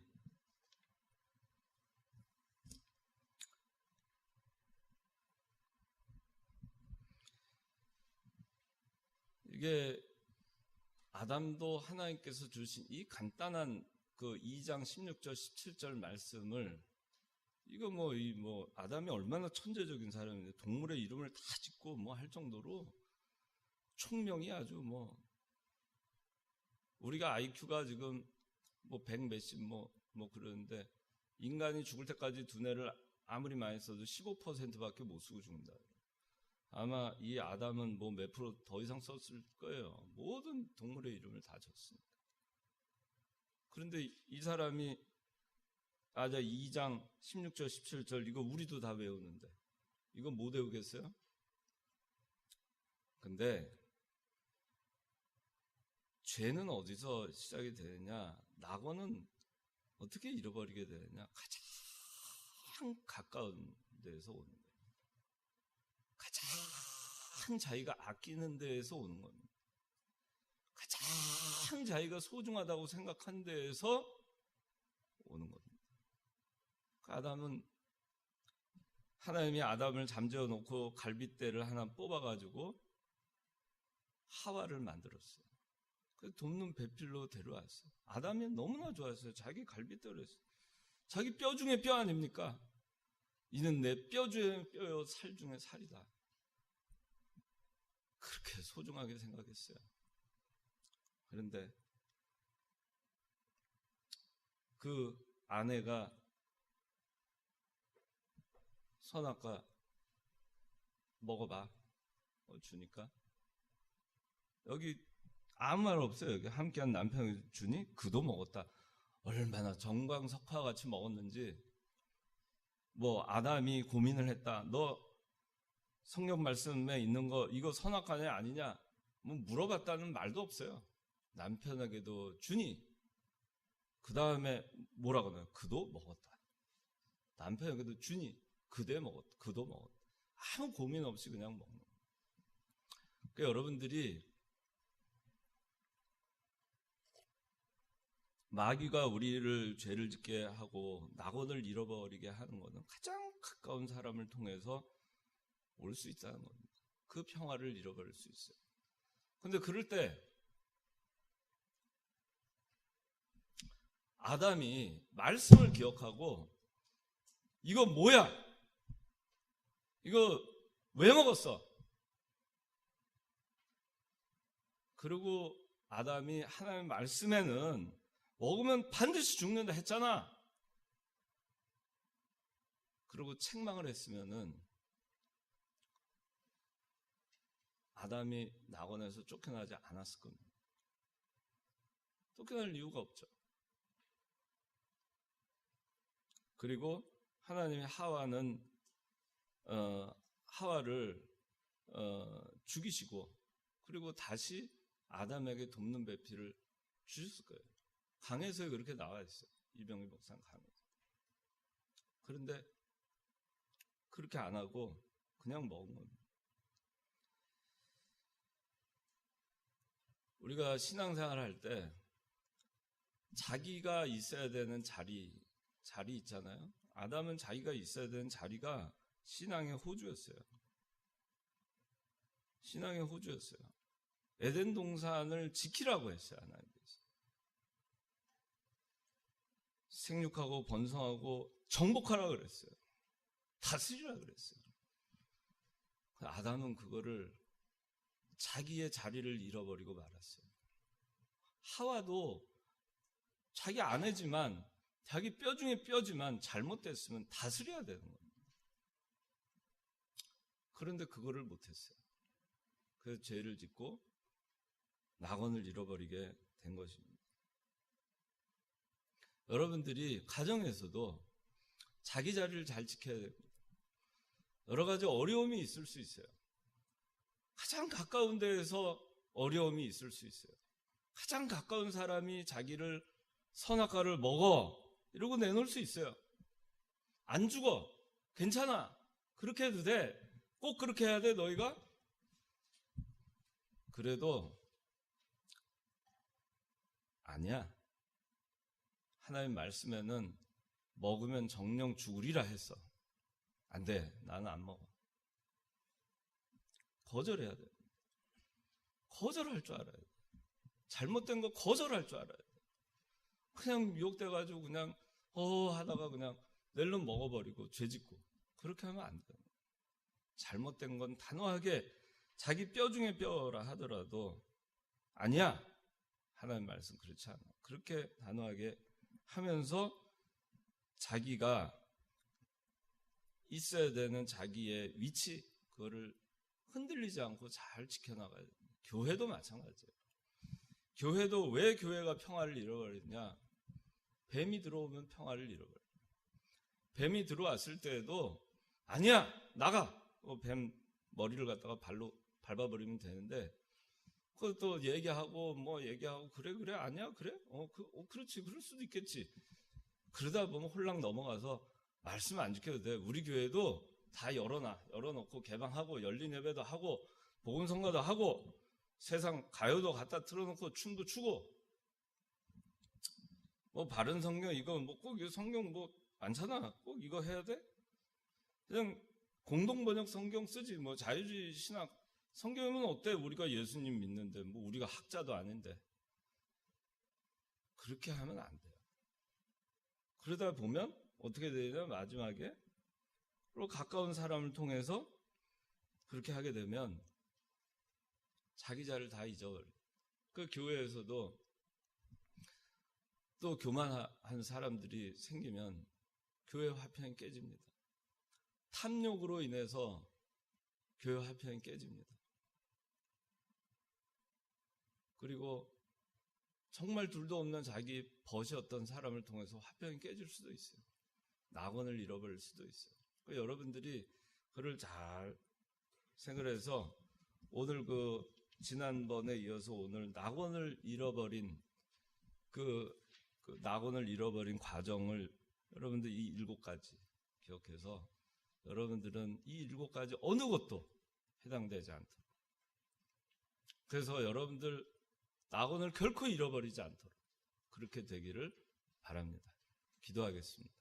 이게 아담도 하나님께서 주신 이 간단한 그 2장 16절 17절 말씀을 이거 아담이 얼마나 천재적인 사람인데 동물의 이름을 다 짓고 할 정도로 총명이 아주 우리가 IQ가 지금 100 몇십 그러는데 인간이 죽을 때까지 두뇌를 아무리 많이 써도 15%밖에 못 쓰고 죽는다. 아마 이 아담은 몇 프로 더 이상 썼을 거예요. 모든 동물의 이름을 다 졌습니다. 그런데 이 사람이 2장 16절 17절 이거 우리도 다 외우는데 이거 못 외우겠어요? 근데 죄는 어디서 시작이 되느냐? 낙원은 어떻게 잃어버리게 되느냐? 가장 가까운 데에서 오는 거예요. 가장 자기가 아끼는 데에서 오는 겁니다. 가장 자기가 소중하다고 생각한 데에서 오는 겁니다. 아담은 하나님이 아담을 잠재워 놓고 갈빗대를 하나 뽑아가지고 하와를 만들었어요. 그래서 돕는 배필로 데려왔어요. 아담이 너무나 좋았어요. 자기 갈빗대를 했어요. 자기 뼈 중에 뼈 아닙니까? 이는 내 뼈 중에 뼈요 살 중에 살이다. 그렇게 소중하게 생각했어요. 그런데 그 아내가 선악과 먹어봐 주니까 여기 아무 말 없어요. 여기 함께한 남편이 주니 그도 먹었다. 얼마나 정광석화같이 먹었는지 아담이 고민을 했다. 너 성경 말씀에 있는 거 이거 선악과냐 아니냐 물어봤다는 말도 없어요. 남편에게도 주니 그 다음에 뭐라고 하나요? 그도 먹었다. 남편에게도 주니 그도 먹었다. 아무 고민 없이 그냥 먹는 거예요. 그러니까 여러분들이 마귀가 우리를 죄를 짓게 하고 낙원을 잃어버리게 하는 것은 가장 가까운 사람을 통해서 올 수 있다는 겁니다. 그 평화를 잃어버릴 수 있어요. 그런데 그럴 때 아담이 말씀을 기억하고 이거 뭐야? 이거 왜 먹었어? 그리고 아담이 하나님의 말씀에는 먹으면 반드시 죽는다 했잖아. 그리고 책망을 했으면은 아담이 낙원에서 쫓겨나지 않았을 겁니다. 쫓겨날 이유가 없죠. 그리고 하나님의 하와를 죽이시고 그리고 다시 아담에게 돕는 배필을 주셨을 거예요. 강에서 그렇게 나와 있어요. 이병희 목사는 강에서. 그런데 그렇게 안 하고 그냥 먹은 겁니다. 우리가 신앙생활 할 때 자기가 있어야 되는 자리 있잖아요. 아담은 자기가 있어야 되는 자리가 신앙의 호주였어요. 신앙의 호주였어요. 에덴 동산을 지키라고 했어요. 하나님께서. 생육하고 번성하고 정복하라고 그랬어요. 다스리라고 그랬어요. 아담은 그거를 자기의 자리를 잃어버리고 말았어요. 하와도 자기 아내지만 자기 뼈 중에 뼈지만 잘못됐으면 다스려야 되는 겁니다. 그런데 그거를 못했어요. 그래서 죄를 짓고 낙원을 잃어버리게 된 것입니다. 여러분들이 가정에서도 자기 자리를 잘 지켜야 됩니다. 여러 가지 어려움이 있을 수 있어요. 가장 가까운 데에서 어려움이 있을 수 있어요. 가장 가까운 사람이 자기를 선악과를 먹어 이러고 내놓을 수 있어요. 안 죽어. 괜찮아. 그렇게 해도 돼. 꼭 그렇게 해야 돼 너희가? 그래도 아니야. 하나님 말씀에는 먹으면 정령 죽으리라 했어. 안 돼. 나는 안 먹어. 거절해야 돼. 거절할 줄 알아야 돼. 잘못된 거 거절할 줄 알아야 돼. 그냥 유혹돼가지고 그냥 하다가 그냥 낼름 먹어버리고 죄짓고 그렇게 하면 안 돼. 잘못된 건 단호하게 자기 뼈 중에 뼈라 하더라도 아니야. 하나님 말씀 그렇지 않아. 그렇게 단호하게 하면서 자기가 있어야 되는 자기의 위치 그거를 흔들리지 않고 잘 지켜나가야 돼. 교회도 마찬가지예요. 교회도 왜 교회가 평화를 잃어버리냐? 뱀이 들어오면 평화를 잃어버려. 뱀이 들어왔을 때에도 아니야 나가. 뱀 머리를 갖다가 발로 밟아버리면 되는데 그것도 얘기하고 얘기하고 그래 아니야 그래 그렇지 그럴 수도 있겠지. 그러다 보면 홀랑 넘어가서 말씀 안 지켜도 돼. 우리 교회도 다 열어놓고 개방하고 열린 예배도 하고 복음 성가도 하고 세상 가요도 갖다 틀어놓고 춤도 추고 바른 성경 이거 꼭 성경 많잖아. 꼭 이거 해야 돼? 그냥 공동번역 성경 쓰지. 자유주의 신학 성경이면 어때? 우리가 예수님 믿는데 우리가 학자도 아닌데 그렇게 하면 안 돼요. 그러다 보면 어떻게 되냐? 마지막에 그리고 가까운 사람을 통해서 그렇게 하게 되면 자기 자를 다 잊어버려. 그 교회에서도 또 교만한 사람들이 생기면 교회 화평이 깨집니다. 탐욕으로 인해서 교회 화평이 깨집니다. 그리고 정말 둘도 없는 자기 벗이 어떤 사람을 통해서 화평이 깨질 수도 있어요. 낙원을 잃어버릴 수도 있어요. 여러분들이 그를 잘 생각해서 오늘 지난번에 이어서 오늘 낙원을 잃어버린 낙원을 잃어버린 과정을 여러분들 이 7가지 기억해서 여러분들은 이 7가지 어느 것도 해당되지 않도록 그래서 여러분들 낙원을 결코 잃어버리지 않도록 그렇게 되기를 바랍니다. 기도하겠습니다.